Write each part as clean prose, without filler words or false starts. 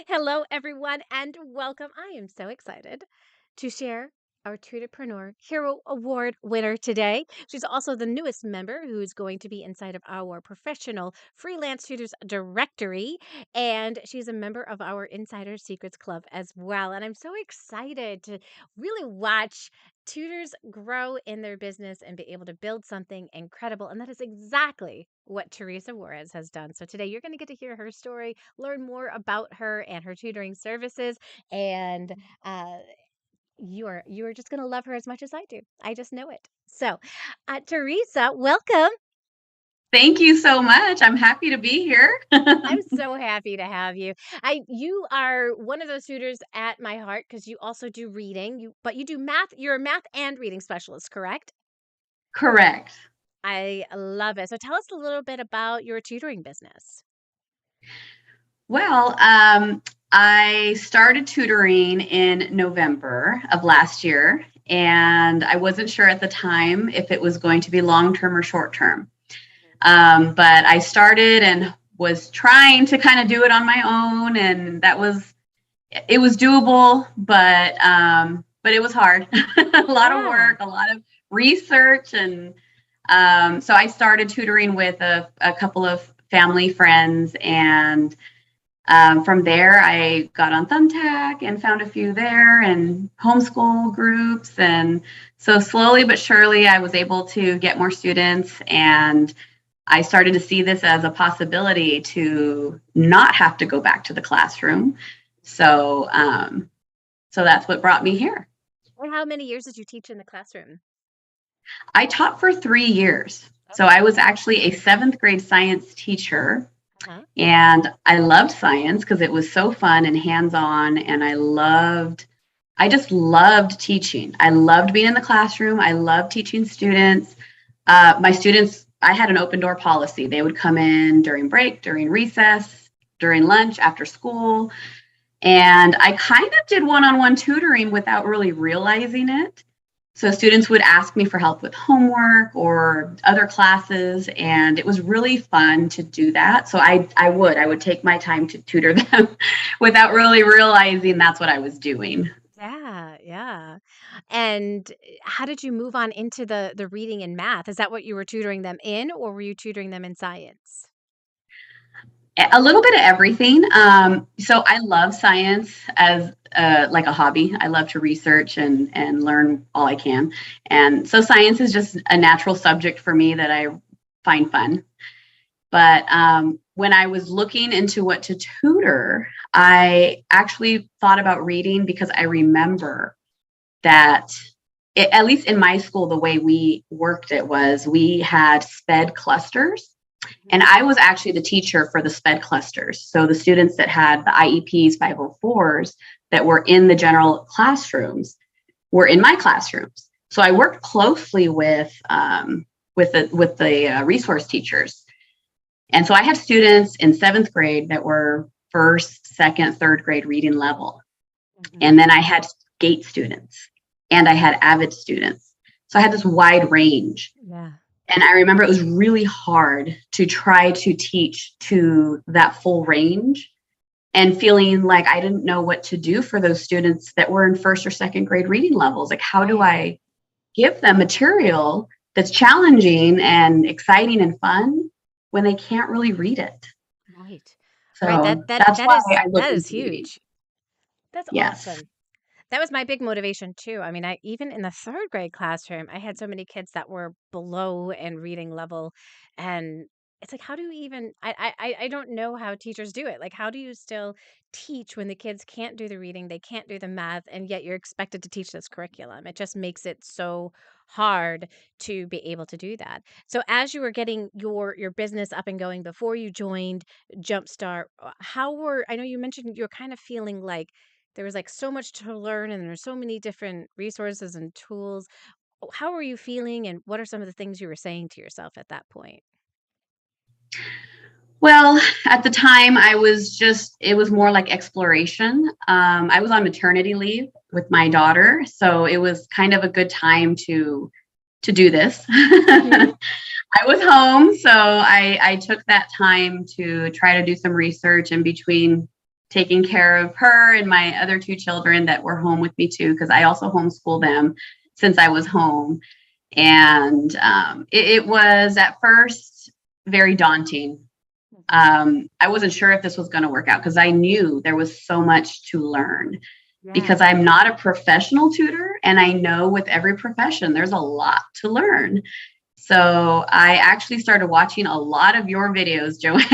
Hello, everyone, and welcome. I am so excited to share our Tutorpreneur Hero Award winner today. She's also the newest member who's going to be inside of our professional freelance tutors directory, and she's a member of our Insider Secrets Club as well. And I'm so excited to really watch tutors grow in their business and be able to build something incredible. And that is exactly what Teresa Juarez has done. So today you're going to get to hear her story, learn more about her and her tutoring services, and uh, you are just going to love her as much as I do. I just know it. So, Teresa, welcome. Thank you so much. I'm happy to be here. I'm so happy to have you. You are one of those tutors at my heart because you also do reading. But you do math. You're a math and reading specialist, correct? Correct. I love it. So tell us a little bit about your tutoring business. Well, I started tutoring in November of last year, and I wasn't sure at the time if it was going to be long term or short term. But I started and was trying to kind of do it on my own, and it was doable, but it was hard. A lot of Yeah. work, a lot of research, and so I started tutoring with a couple of family friends, and from there I got on Thumbtack and found a few there and homeschool groups, and so slowly but surely I was able to get more students, and I started to see this as a possibility to not have to go back to the classroom. So, so that's what brought me here. And how many years did you teach in the classroom? I taught for 3 years. So Okay. I was actually a seventh grade science teacher, Uh-huh. and I loved science because it was so fun and hands on. And I just loved teaching. I loved being in the classroom. I loved teaching students. My students, I had an open door policy. They would come in during break, during recess, during lunch, after school. And I kind of did one on one tutoring without really realizing it. So students would ask me for help with homework or other classes, and it was really fun to do that. So I would take my time to tutor them without really realizing that's what I was doing. Yeah, yeah. And how did you move on into the reading and math? Is that what you were tutoring them in, or were you tutoring them in science? A little bit of everything. So I love science as like a hobby. I love to research and learn all I can, and so science is just a natural subject for me that I find fun. But when I was looking into what to tutor, I actually thought about reading because I remember that, at least in my school, the way we worked it was we had SPED clusters. And Mhm. I was actually the teacher for the SPED clusters. So the students that had the IEPs 504s that were in the general classrooms were in my classrooms. So I worked closely with the resource teachers, and so I have students in seventh grade that were first, second, third grade reading level. Mhm. And then I had GATE students and I had AVID students. So I had this wide range. Yeah. And I remember it was really hard to try to teach to that full range and feeling like I didn't know what to do for those students that were in first or second grade reading levels. Like, how do Right. I give them material that's challenging and exciting and fun when they can't really read it? Right. Right. That So that that's that why is I looked that is into reading. huge. That's Yes. awesome. That was my big motivation too. I mean, I even in the third grade classroom, I had so many kids that were below and reading level, and it's like, how do you even? I don't know how teachers do it. Like, how do you still teach when the kids can't do the reading, they can't do the math, and yet you're expected to teach this curriculum? It just makes it so hard to be able to do that. So, as you were getting your business up and going before you joined Jumpstart, how were? I know you mentioned you're kind of feeling like there was like so much to learn and there's so many different resources and tools. How were you feeling and what are some of the things you were saying to yourself at that point? Well, at the time, it was more like exploration. I was on maternity leave with my daughter, so it was kind of a good time to do this. Mhm. I was home, so I took that time to try to do some research in between taking care of her and my other two children that were home with me too, because I also homeschool them since I was home. And it was at first very daunting. I wasn't sure if this was going to work out because I knew there was so much to learn Yeah. because I'm not a professional tutor. And I know with every profession, there's a lot to learn. So I actually started watching a lot of your videos, Joanne.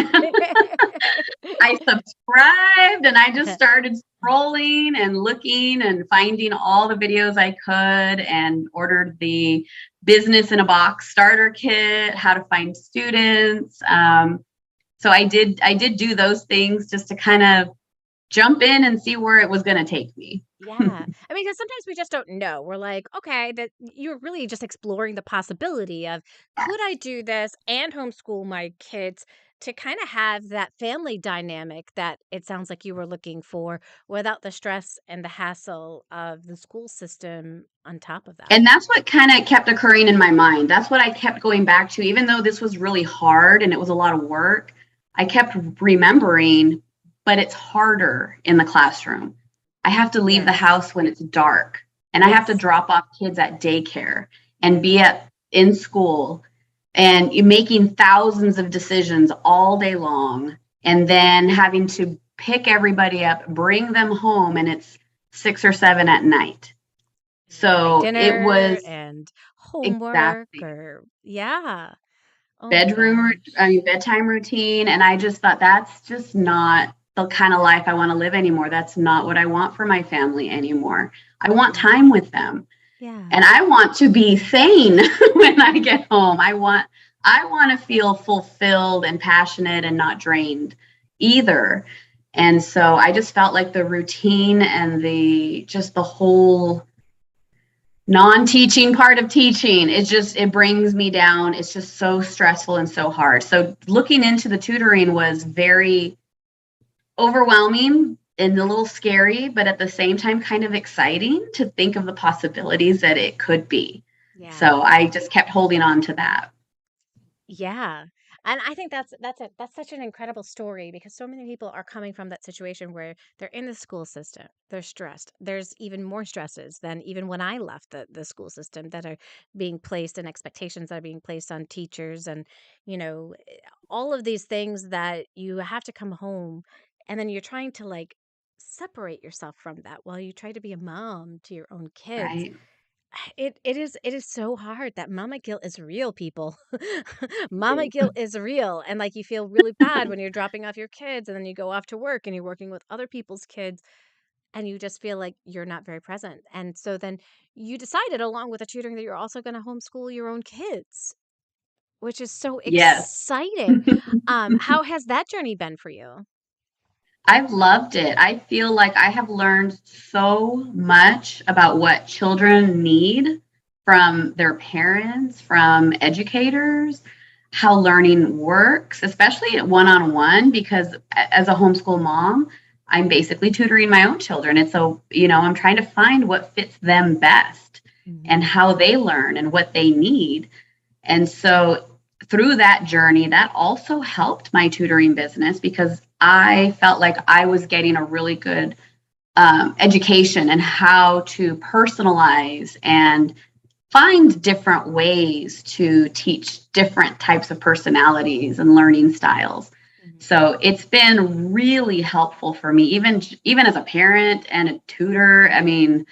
I subscribed and I just started scrolling and looking and finding all the videos I could and ordered the business in a box starter kit, how to find students. So I did do those things just to kind of jump in and see where it was going to take me. Yeah. I mean, because sometimes we just don't know. We're like, okay, that you're really just exploring the possibility of could I do this and homeschool my kids to kind of have that family dynamic that it sounds like you were looking for without the stress and the hassle of the school system on top of that. And that's what kind of kept occurring in my mind. That's what I kept going back to, even though this was really hard and it was a lot of work. I kept remembering, but it's harder in the classroom. I have to leave the Yes. house when it's dark, and I have to Yes. drop off kids at daycare and be at in school, and you're making thousands of decisions all day long, and then having to pick everybody up, bring them home, and it's 6 or 7 at night. Having So it dinner was and homework exactly or yeah. Oh my I gosh. mean, bedtime routine. And I just thought that's just not the kind of life I want to live anymore. That's not what I want for my family anymore. I want Yeah. time with them. Yeah. And I want to be sane when I get home. I want to feel fulfilled and passionate and not drained either. And so I just felt like the routine and the whole non-teaching part of teaching, it brings me down. It's just so stressful and so hard. So looking into the tutoring was very overwhelming and a little scary, but at the same time kind of exciting to think of the possibilities that it could be. Yeah. So I just kept holding on to that. Yeah. And I think that's such an incredible story because so many people are coming from that situation where they're in the school system, they're stressed. There's even more stresses than even when I left the school system that are being placed and expectations that are being placed on teachers and, all of these things that you have to come home and then you're trying to like separate yourself from that while you try to be a mom to your own kids. Right. It is so hard. That mama guilt is real, people. Mama guilt is real, and, like, you feel really bad when you're dropping off your kids, and then you go off to work, and you're working with other people's kids, and you just feel like you're not very present, and so then you decided along with the tutoring that you're also gonna homeschool your own kids, which is so Yes. exciting. How has that journey been for you? I've loved it. I feel like I have learned so much about what children need from their parents, from educators, how learning works, especially one on one, because as a homeschool mom, I'm basically tutoring my own children. And so, I'm trying to find what fits them best and Mhm. how they learn and what they need. And so through that journey, that also helped my tutoring business because I felt like I was getting a really good education and how to personalize and find different ways to teach different types of personalities and learning styles. Mhm. So it's been really helpful for me, even as a parent and a tutor. I mean,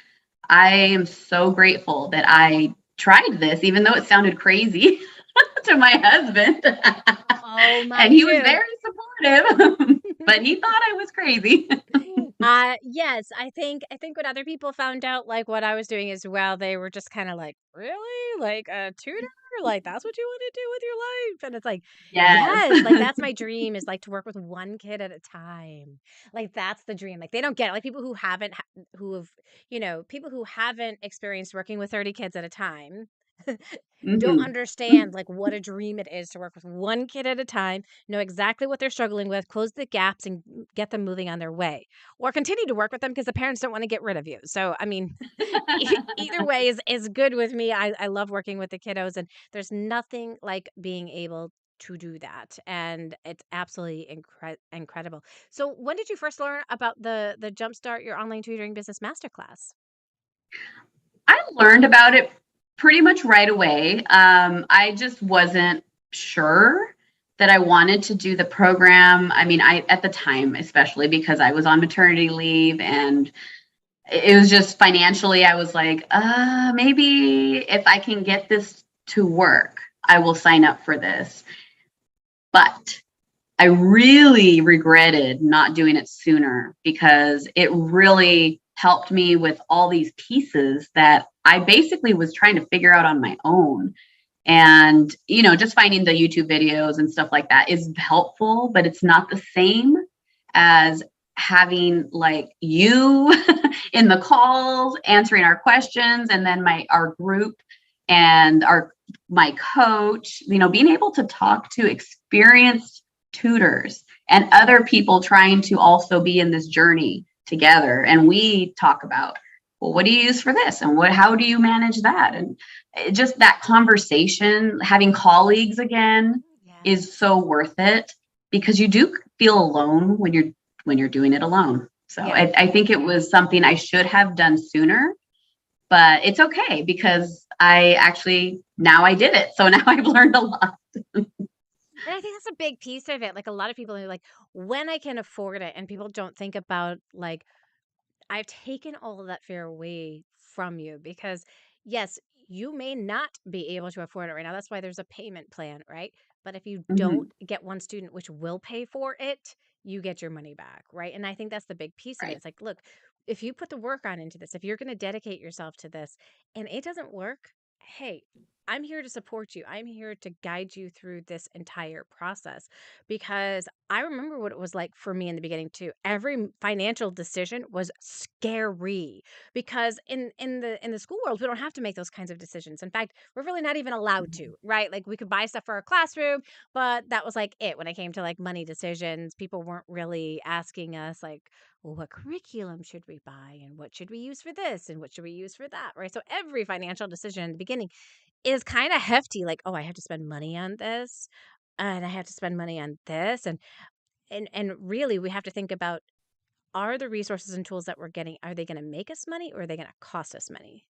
I am so grateful that I tried this, even though it sounded crazy to my husband. Oh, And mine he was too. very supportive, but he thought I was crazy. Yes, I think when other people found out like what I was doing as well, they were just kind of like, "Really? Like a tutor? Like that's what you want to do with your life?" And it's like, Yes. "Yes, like that's my dream is like to work with one kid at a time." Like that's the dream. Like they don't get it. Like people who haven't who have, people who haven't experienced working with 30 kids at a time don't Hmm. understand like what a dream it is to work with one kid at a time, know exactly what they're struggling with, close the gaps and get them moving on their way. Or continue to work with them because the parents don't want to get rid of you. So, I mean, either way is good with me. I love working with the kiddos and there's nothing like being able to do that, and it's absolutely incredible. So, when did you first learn about the Jumpstart Your Online Tutoring Business Masterclass? I learned about it pretty much right away. I just wasn't sure that I wanted to do the program. I mean, I at the time, especially because I was on maternity leave and it was just financially, I was like, maybe if I can get this to work, I will sign up for this. But I really regretted not doing it sooner because it really helped me with all these pieces that I basically was trying to figure out on my own. And, just finding the YouTube videos and stuff like that is helpful, but it's not the same as having like you in the calls answering our questions, and then our group and my coach, being able to talk to experienced tutors and other people trying to also be in this journey together. And we talk about, well, what do you use for this? And how do you manage that? And just that conversation, having colleagues again Yeah. is so worth it, because you do feel alone when you're doing it alone. So Yeah. I think it was something I should have done sooner, but it's okay because now I did it. So now I've learned a lot. And I think that's a big piece of it. Like a lot of people are like, when I can afford it, and people don't think about like I've taken all of that fear away from you because, yes, you may not be able to afford it right now. That's why there's a payment plan, right? But if you don't Mhm. get one student which will pay for it, you get your money back, right? And I think that's the big piece of it. Right. It's like, look, if you put the work on into this, if you're going to dedicate yourself to this and it doesn't work, hey, I'm here to support you. I'm here to guide you through this entire process because I remember what it was like for me in the beginning too. Every financial decision was scary because in the school world, we don't have to make those kinds of decisions. In fact, we're really not even allowed to, right? Like we could buy stuff for our classroom, but that was like it when it came to like money decisions. People weren't really asking us like, well, what curriculum should we buy and what should we use for this and what should we use for that, right? So every financial decision in the beginning is kind of hefty, like, oh, I have to spend money on this and I have to spend money on this and really we have to think about, are the resources and tools that we're getting, are they going to make us money or are they going to cost us money?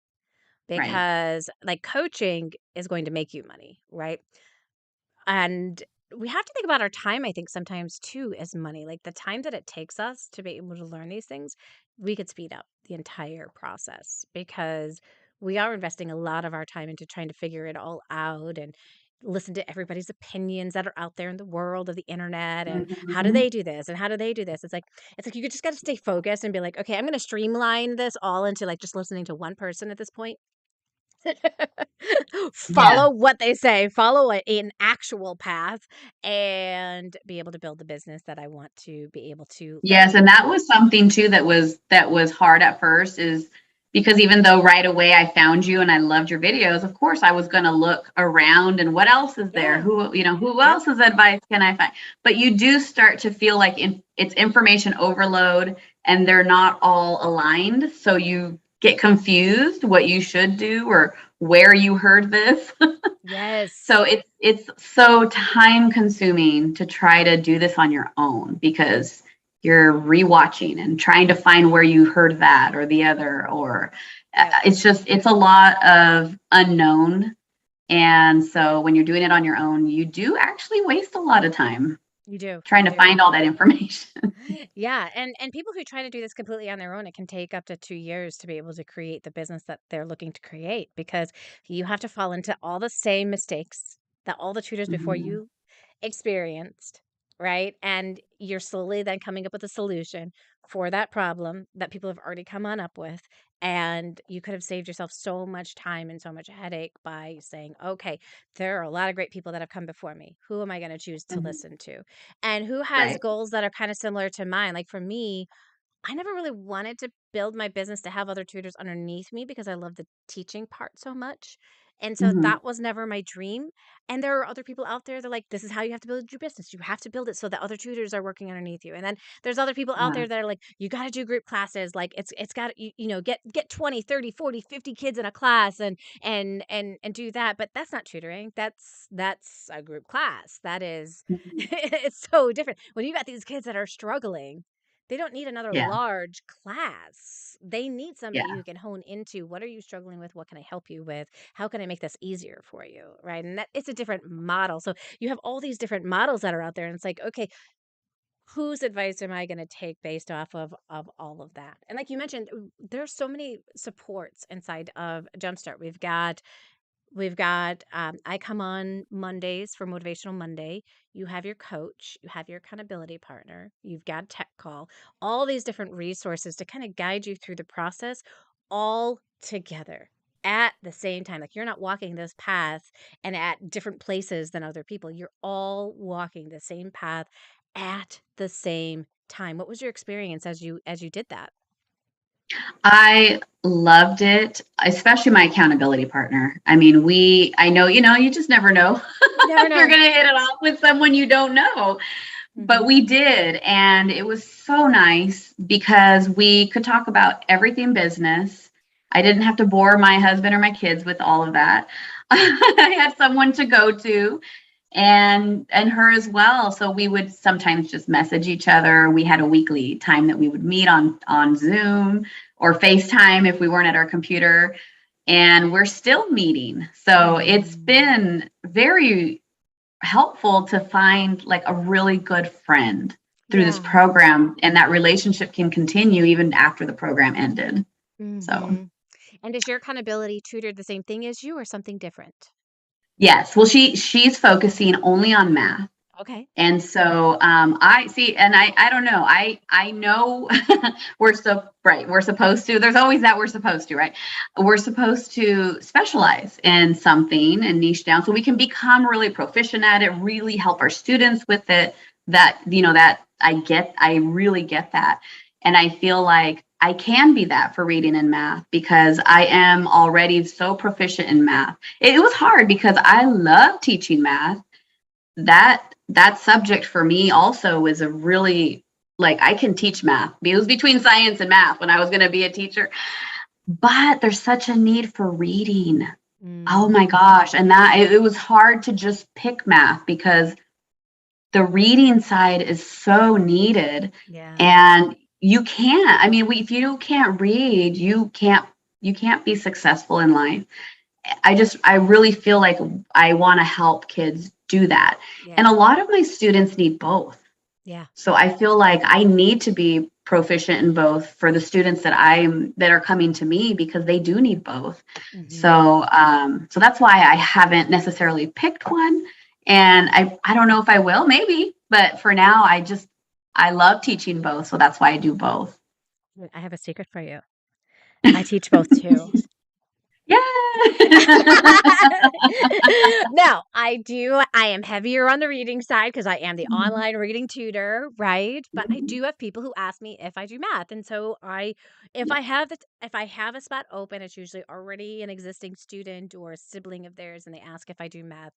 Right. Because like coaching is going to make you money, right? And we have to think about our time, I think, sometimes too, as money. Like the time that it takes us to be able to learn these things, we could speed up the entire process because we are investing a lot of our time into trying to figure it all out and listen to everybody's opinions that are out there in the world of the internet and how do Mhm. they do this and how do they do this. It's like you just got to stay focused and be like, okay, I'm going to streamline this all into like just listening to one person at this point. Yeah. Follow what they say, follow an actual path, and be able to build the business that I want to be able to Yes, learn. and that was something too that was hard at first, is because even though right away I found you and I loved your videos, of course I was going to look around and what else is there? Yeah. Who Yep. else's advice can I find? But you do start to feel like it's information overload and they're not all aligned, so you get confused what you should do or where you heard this. Yes. So it's so time consuming to try to do this on your own because you're rewatching and trying to find where you heard that or the other, or Yep. it's a lot of unknown. And so when you're doing it on your own, you do actually waste a lot of time You do. trying You to do. find all that information. Yeah, and people who try to do this completely on their own, it can take up to 2 years to be able to create the business that they're looking to create because you have to fall into all the same mistakes that all the tutors before Mhm. you experienced, right? And you're slowly then coming up with a solution for that problem that people have already come on up with. And you could have saved yourself so much time and so much headache by saying, okay, there are a lot of great people that have come before me. Who am I going to choose to Mhm. listen to? And who has Right. goals that are kind of similar to mine? Like for me, I never really wanted to build my business to have other tutors underneath me because I love the teaching part so much. And so Mhm. that was never my dream. And there are other people out there that are like, this is how you have to build your business. You have to build it so that other tutors are working underneath you. And then there's other people out Yeah. there that are like, you got to do group classes. Like it's got get 20, 30, 40, 50 kids in a class and do that. But that's not tutoring. That's a group class. That is Mhm. it's so different. When you got these kids that are struggling, they don't need another Yeah. large class. They need somebody Yeah. who can hone into what are you struggling with? What can I help you with? How can I make this easier for you? Right. And that it's a different model. So you have all these different models that are out there. And it's like, okay, whose advice am I going to take based off of all of that? And like you mentioned, there's so many supports inside of Jumpstart. We've got I come on Mondays for Motivational Monday. You have your coach, you have your accountability partner, you've got a tech call, all these different resources to kind of guide you through the process all together at the same time. Like you're not walking this path and at different places than other people. You're all walking the same path at the same time. What was your experience as you did that? I loved it, especially my accountability partner. I mean, I know, you just never know You never if you're know. going to hit it off with someone you don't know. But Mhm. we did. And it was so nice because we could talk about everything business. I didn't have to bore my husband or my kids with all of that. I had someone to go to and her as well. So we would sometimes just message each other. We had a weekly time that we would meet on Zoom or FaceTime if we weren't at our computer. And we're still meeting. So it's Mhm. been very helpful to find like a really good friend through this Yeah. program, and that relationship can continue even after the program ended. So Mhm. And does your accountability tutor the same thing as you or something different? yes, well, she's focusing only on math. Okay. And so I see, and I don't know. I know we're supposed to. There's always that we're supposed to, right? We're supposed to specialize in something and niche down so we can become really proficient at it, really help our students with it. That I really get that. And I feel like I can be that for reading and math because I am already so proficient in math. It was hard because I love teaching math. That subject for me also was a really, like, I can teach math. It was between science and math when I was going to be a teacher, but there's such a need for reading. Oh my Mm. gosh. And that it was hard to just pick math because the reading side is so needed. Yeah. And you can't, I mean, if you can't read, you can't be successful in life. I really feel like I want to help kids do that. And Yeah. a lot of my students need both. Yeah. So I feel like I need to be proficient in both for the students that are coming to me because they do need both. Mhm. So that's why I haven't necessarily picked one. And I don't know if I will, maybe, but for now I love teaching both. So that's why I do both. I have a secret for you. I teach both too. Yeah. Now, I am heavier on the reading side because I am the Mhm. online reading tutor, right? But I Mhm. do have people who ask me if I do math. And so Yeah. if I have a spot open, it's usually already an existing student or a sibling of theirs, and they ask if I do math,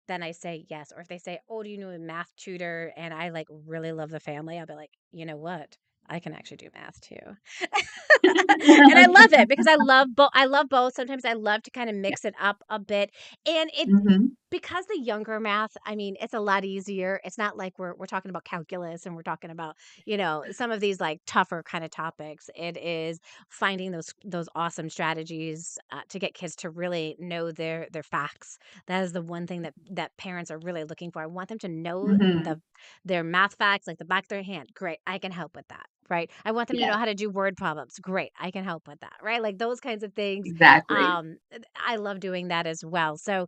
then I say yes. Or if they say, "Oh, do you know a math tutor?" and I like really love the family, I'll be like, "You know what? I can actually do math too." And I love it because I love both. Sometimes I love to kind of Yeah. mix it up a bit. And it Mhm. because the younger math, I mean, it's a lot easier. It's not like we're talking about calculus and we're talking about, some of these like tougher kind of topics. It is finding those awesome strategies to get kids to really know their facts. That is the one thing that parents are really looking for. I want them to know Mhm. their math facts like the back of their hand. Great, I can help with that. Right. I want them to Yeah, know how to do word problems. Great, I can help with that. Right. Like those kinds of things. exactly. I love doing that as well. So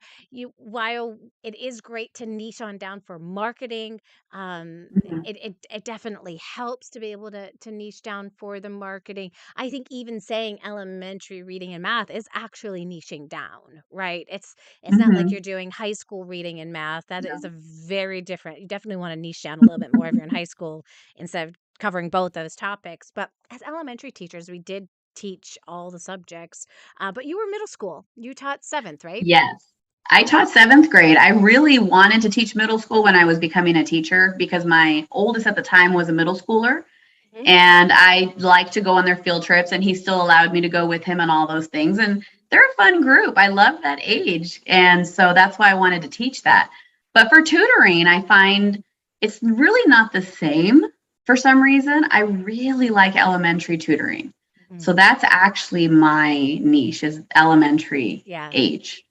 while it is great to niche on down for marketing, Mhm. it definitely helps to be able to niche down for the marketing. I think even saying elementary reading and math is actually niching down, right? It's not like Mhm. you're doing high school reading and math. That is No. a very different. You definitely want to niche down a little bit more if you're in high school instead of covering both those topics. But as elementary teachers, we did teach all the subjects. But you were middle school. You taught seventh, right? Yes. I taught seventh grade. I really wanted to teach middle school when I was becoming a teacher because my oldest at the time was a middle schooler. Mhm. And I like to go on their field trips, and he still allowed me to go with him and all those things. And they're a fun group. I love that age. And so that's why I wanted to teach that. But for tutoring, I find it's really not the same for some reason. I really like elementary tutoring. Mhm. So that's actually my niche is elementary Yeah, age.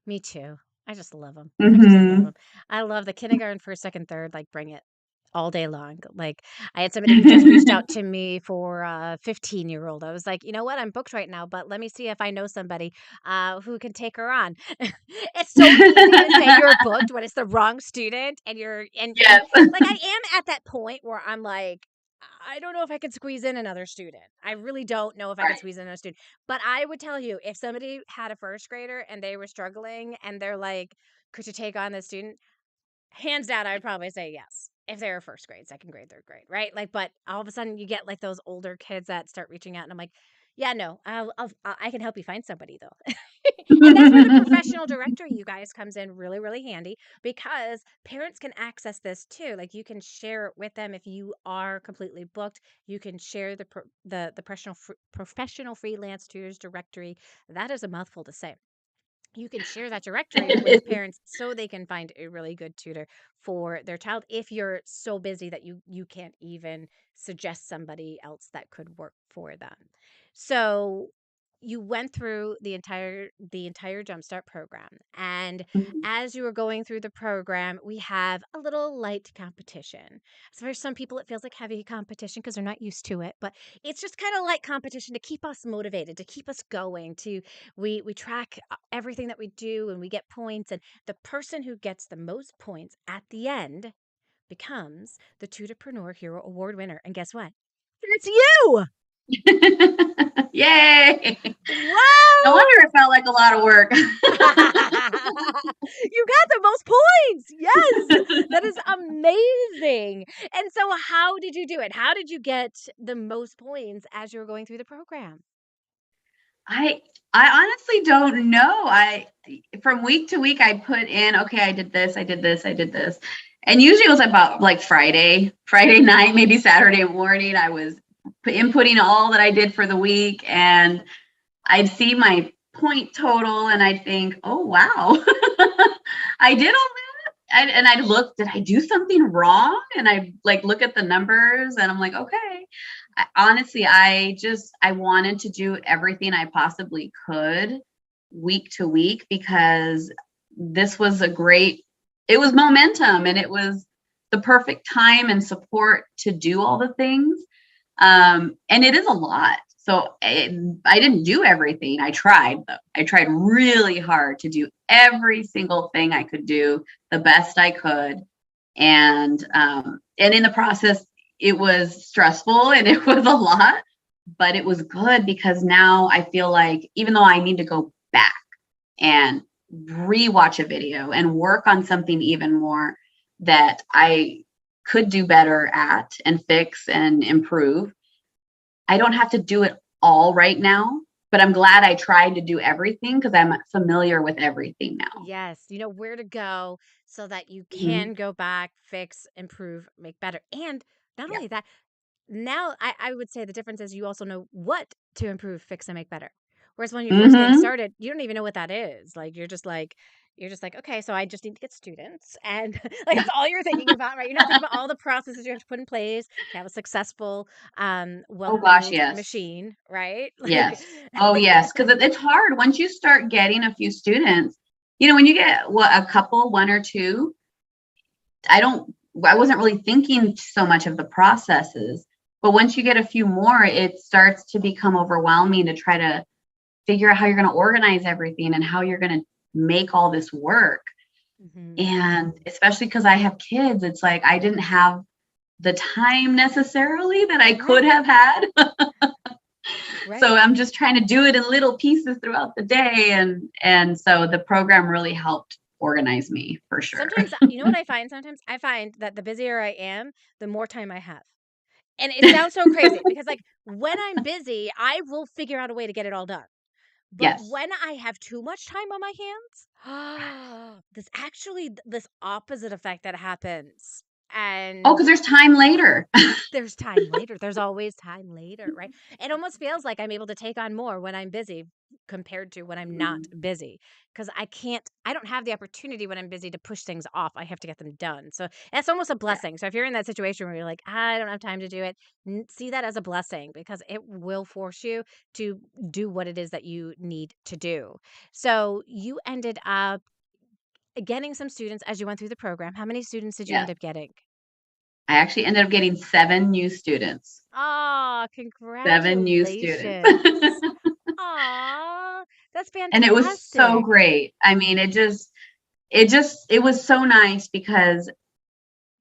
me too. I just love them. I just love Mm-hmm. them. I love the kindergarten, first, second, third. Like, bring it all day long. Like, I had somebody who just reached out to me for a 15-year-old. I was like, you know what? I'm booked right now, but let me see if I know somebody who can take her on. It's so easy to say you're booked when it's the wrong student, and and Yes. like I am at that point where I'm like, I don't know if I could squeeze in another student. I really don't know if I could Right. squeeze in another student. But I would tell you, if somebody had a first grader and they were struggling and they're like, could you take on this student? Hands down, I would probably say yes. If they were first grade, second grade, third grade, right? Like, but all of a sudden you get like those older kids that start reaching out, and I'm like, yeah, no, I can help you find somebody though. And that's where the professional director, you guys, comes in really, really handy, because parents can access this too. Like, you can share it with them if you are completely booked. You can share the professional freelance tutors directory. That is a mouthful to say. You can share that directory with parents so they can find a really good tutor for their child if you're so busy that you can't even suggest somebody else that could work for them. So you went through the entire Jumpstart program, and as you were going through the program, we have a little light competition. So for some people it feels like heavy competition because they're not used to it, but it's just kind of light competition to keep us motivated, to keep us going, to we track everything that we do, and we get points, and the person who gets the most points at the end becomes the Tutorpreneur Hero Award winner. And guess what? It's you. Yay! No Wow. wonder it felt like a lot of work. You got the most points. Yes. That is amazing. And so how did you do it? How did you get the most points as you were going through the program? I I honestly don't know. I from week to week I put in, okay, I did this, I did this, I did this. And usually it was about like Friday night, maybe Saturday morning. I was inputting all that I did for the week, and I'd see my point total and I'd think, oh wow, I did all and I'd look, did I do something wrong? And I like look at the numbers and I'm like, okay. Honestly, I wanted to do everything I possibly could week to week because this was it was momentum and it was the perfect time and support to do all the things. And it is a lot. So I didn't do everything. I tried though. I tried really hard to do every single thing I could do the best I could. And in the process, it was stressful and it was a lot, but it was good because now I feel like even though I need to go back and rewatch a video and work on something even more that I could do better at and fix and improve, I don't have to do it all right now, but I'm glad I tried to do everything because I'm familiar with everything now. Yes, you know where to go so that you Mhm. can go back, fix, improve, make better. And not Yeah. only that, now I would say the difference is you also know what to improve, fix, and make better. Whereas when you're first getting Hmm. started, you don't even know what that is. Like, you're just like, okay, so I just need to get students, and like that's all you're thinking about, right? You're not thinking about all the processes you have to put in place to have a successful, Oh gosh, well-oiled yes. machine, right? Like, Yes. Oh, yes. Because it's hard once you start getting a few students. When you get a couple, one or two, I don't, I wasn't really thinking so much of the processes. But once you get a few more, it starts to become overwhelming to try to figure out how you're going to organize everything and how you're going to make all this work. Mhm. And especially because I have kids, it's like I didn't have the time necessarily that I could Right, have had. So right. I'm just trying to do it in little pieces throughout the day, and so the program really helped organize me for sure. Sometimes, you know what I find? Sometimes I find that the busier I am, the more time I have. And it sounds so crazy because, like, when I'm busy, I will figure out a way to get it all done. But Yes. when I have too much time on my hands, there's actually this opposite effect that happens. Oh, And because there's time later. there's time later. There's always time later, right? It almost feels like I'm able to take on more when I'm busy compared to when I'm not Mhm. busy. Because I don't have the opportunity when I'm busy to push things off. I have to get them done. So that's almost a Yeah. blessing. So if you're in that situation where you're like, I don't have time to do it, see that as a blessing because it will force you to do what it is that you need to do. So you ended up getting some students as you went through the program. How many students did you Yeah. end up getting? I actually ended up getting 7 new students. Oh, 7 new students. congratulations. Aw, that's And it was so fantastic. great. I mean, it was so nice because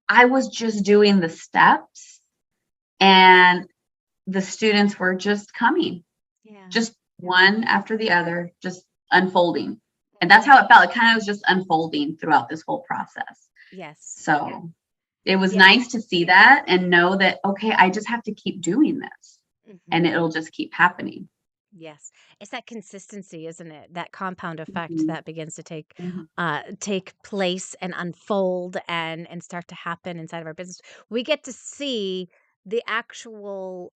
I was just doing the steps and the students were just coming, Yeah. just one after the other, just unfolding. And that's Mhm. how it felt. It kind of was just unfolding throughout this whole process. Yes. So it was Yeah. nice to see that and know that, okay, I just have to keep doing this and Mhm. it'll just keep happening. Yes. It's that consistency, isn't it? That compound effect Mhm. that begins to Mhm. take place and unfold and start to happen inside of our business. We get to see the actual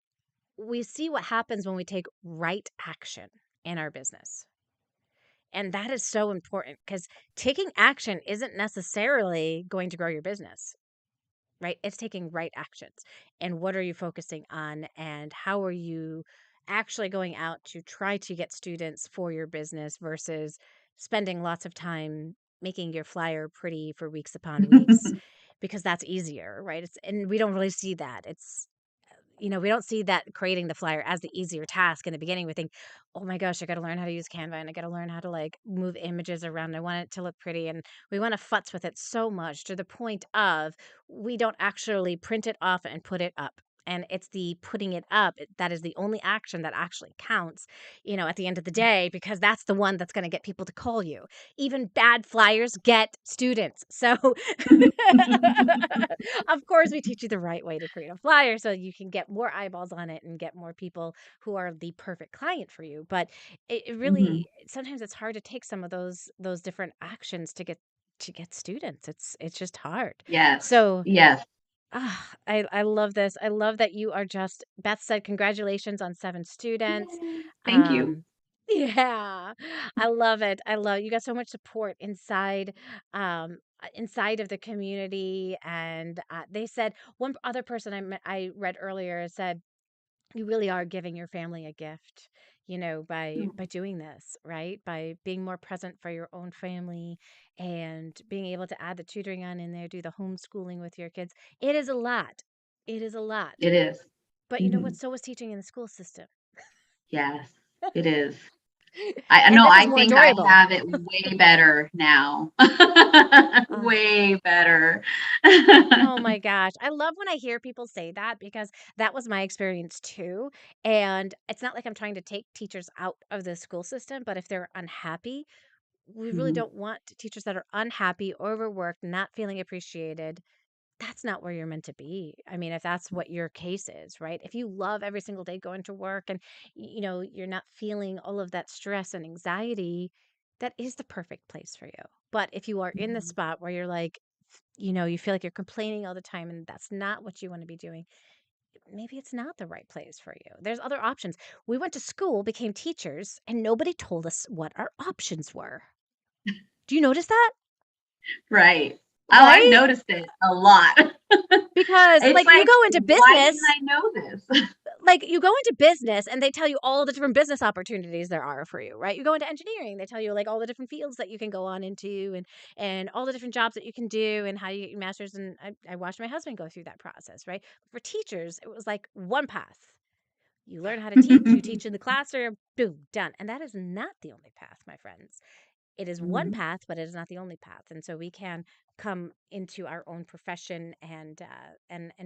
we see what happens when we take right action in our business. And that is so important because taking action isn't necessarily going to grow your business, right? It's taking right actions. And what are you focusing on? And how are you actually going out to try to get students for your business versus spending lots of time making your flyer pretty for weeks upon weeks? Because that's easier, right? And we don't really see that. We don't see that creating the flyer as the easier task in the beginning. We think, oh my gosh, I got to learn how to use Canva and I got to learn how to like move images around. I want it to look pretty. And we want to futz with it so much to the point of we don't actually print it off and put it up. And it's the putting it up that is the only action that actually counts, at the end of the day, because that's the one that's going to get people to call you. Even bad flyers get students. So, of course, we teach you the right way to create a flyer so you can get more eyeballs on it and get more people who are the perfect client for you. But it Mhm. really sometimes it's hard to take some of those different actions to get students. It's just hard. Yes. So Yes. I love this. I love that you are just Beth said congratulations on 7 students. Yay. Thank you. Um, yeah, I love it. I love you got so much support inside of the community, and they said one other person I read earlier said you really are giving your family a gift, by doing this, right? By being more present for your own family and being able to add the tutoring on in there, do the homeschooling with your kids. It is a lot. It is a lot. It is. But you know what? Mhm. So is teaching in the school system. Yes, it is. I And know, this is I more think I enjoyable. have it way better now. Oh, Way better. oh my gosh. I love when I hear people say that because that was my experience too. And it's not like I'm trying to take teachers out of the school system, but if they're unhappy, we really Mhm, don't want teachers that are unhappy, overworked, not feeling appreciated. That's not where you're meant to be. I mean, if that's what your case is, right? If you love every single day going to work and you're not feeling all of that stress and anxiety, that is the perfect place for you. But if you are in the mhm, spot where you're like, you feel like you're complaining all the time and that's not what you want to be doing, maybe it's not the right place for you. There's other options. We went to school, became teachers, and nobody told us what our options were. Do you notice that? right. Oh, I've Right? noticed it a lot. Because, It's like, you like, go into why didn't business I know this? and they tell you all the different business opportunities there are for you, right? You go into engineering, they tell you, like, all the different fields that you can go on into and all the different jobs that you can do and how you get your master's, and I watched my husband go through that process, right? For teachers, it was like one path. You learn how to teach, you teach in the classroom, boom, done, and that is not the only path, my friends. It is one Mhm, path, but it is not the only path. And so we can come into our own profession and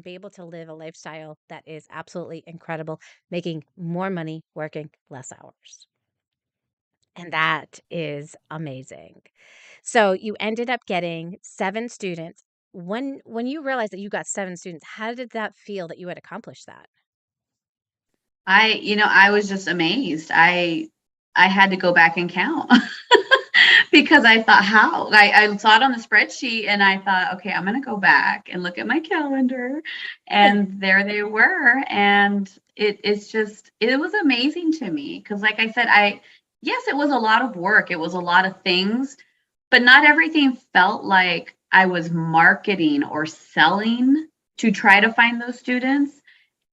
be able to live a lifestyle that is absolutely incredible, making more money, working less hours. And that is amazing. So you ended up getting 7 students. When you realized that you got 7 students, how did that feel that you had accomplished that? I was just amazed. I had to go back and count because I thought, how? I saw it on the spreadsheet and I thought, okay, I'm going to go back and look at my calendar. And there they were. And it was amazing to me because, like I said, yes, it was a lot of work. It was a lot of things, but not everything felt like I was marketing or selling to try to find those students.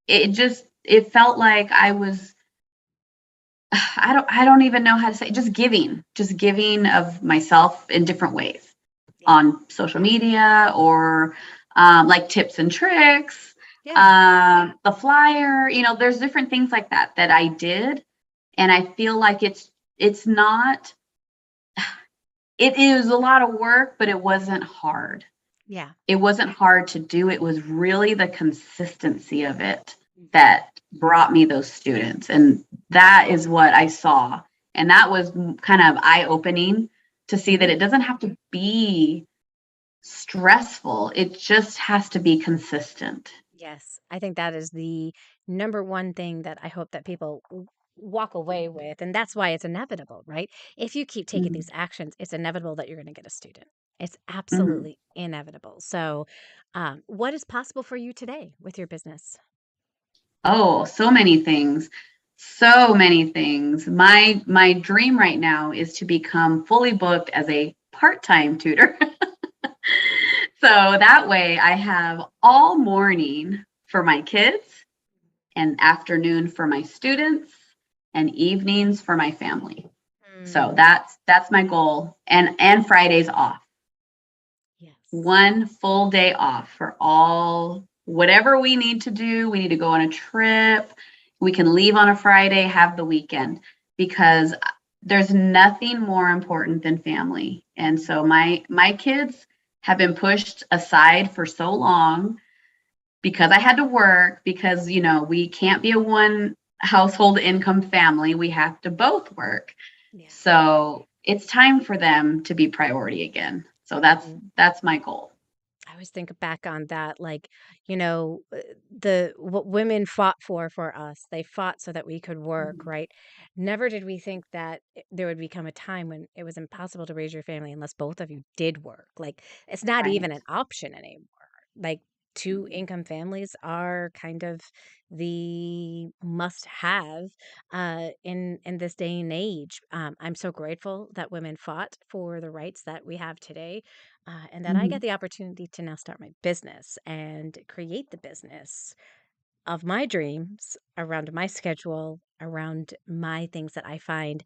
It felt like I was I don't even know how to say, just giving of myself in different ways Yeah. on social media or like tips and tricks, Yeah. the flyer, there's different things like that I did. And I feel like it's not, it is a lot of work, but it wasn't hard. Yeah. It wasn't hard to do. It was really the consistency of it that brought me those students. And that is what I saw. And that was kind of eye opening to see that Mhm. it doesn't have to be stressful, it just has to be consistent. Yes, I think that is the number one thing that I hope that people walk away with. And that's why it's inevitable, right? If you keep taking Mhm. these actions, it's inevitable that you're going to get a student. It's Mhm. absolutely inevitable. So, what is possible for you today with your business? Oh, so many things. So many things. My dream right now is to become fully booked as a part-time tutor. So that way I have all morning for my kids and afternoon for my students and evenings for my family. So Mm, that's my goal, and Fridays off. yes. One full day off for all whatever we need to do. We need to go on a trip. We can leave on a Friday, have the weekend because there's nothing more important than family. And so my kids have been pushed aside for so long because I had to work because we can't be a one household income family. We have to both work. Yeah. So it's time for them to be priority again. So that's my goal. I always think back on that, like, the what women fought for us. They fought so that we could work, Mhm. right? Never did we think that there would become a time when it was impossible to raise your family unless both of you did work. Like, it's not even Right. an option anymore. Like, two Mhm. income families are kind of the must have in this day and age. I'm so grateful that women fought for the rights that we have today, and that I get Mhm. the opportunity to now start my business and create the business of my dreams around my schedule, around my things that I find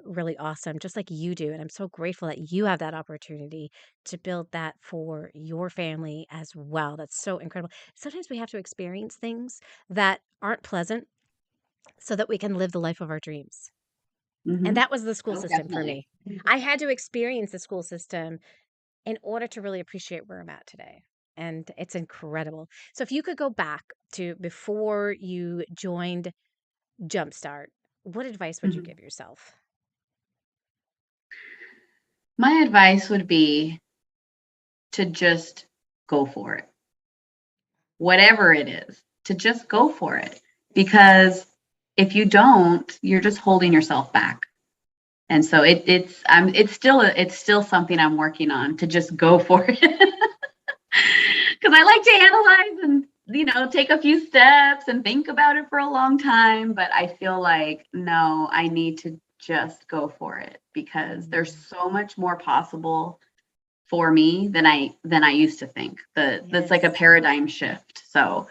really awesome, just like you do. And I'm so grateful that you have that opportunity to build that for your family as well. That's so incredible. Sometimes we have to experience things that aren't pleasant so that we can live the life of our dreams. And Mhm. that was the school Oh, system for definitely. me. I had to experience the school system in order to really appreciate where I'm at today. And it's incredible. So if you could go back to before you joined Jumpstart, what advice would you Mhm. give yourself? My advice would be to just go for it. Whatever it is, to just go for it. Because if you don't, you're just holding yourself back. And so it's still something I'm working on to just go for it. Because I like to analyze and take a few steps and think about it for a long time, but I feel like no, I need to just go for it because there's Mm, so much more possible for me than I used to think. That's like a yes. paradigm shift. So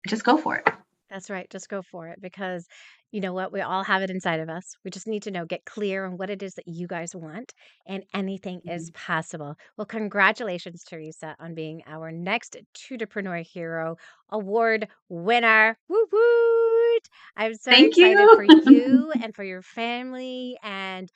just go for it. That's right. Just go for it because you know what? We all have it inside of us. We just need to get clear on what it is that you guys want, and anything is Mhm. possible. Well, congratulations, Teresa, on being our next Tutorpreneur Hero Award winner. Woo woot! I'm so Thank excited for you. you and for your family. And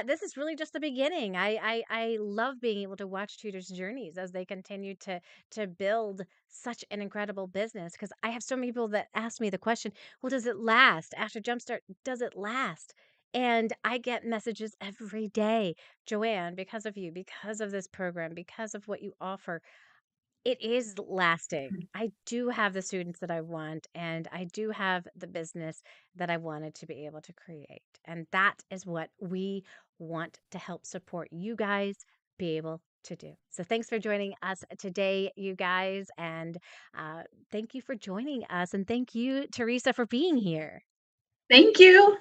this is really just the beginning. I love being able to watch tutors' journeys as they continue to build such an incredible business because I have so many people that ask me the question, well, does it last after Jumpstart? Does it last? And I get messages every day, Joanne, because of you, because of this program, because of what you offer. It is lasting. I do have the students that I want, and I do have the business that I wanted to be able to create. And that is what we want to help support you guys be able to do. So thanks for joining us today, you guys. And thank you for joining us. And thank you, Teresa, for being here. Thank you.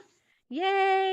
Yay!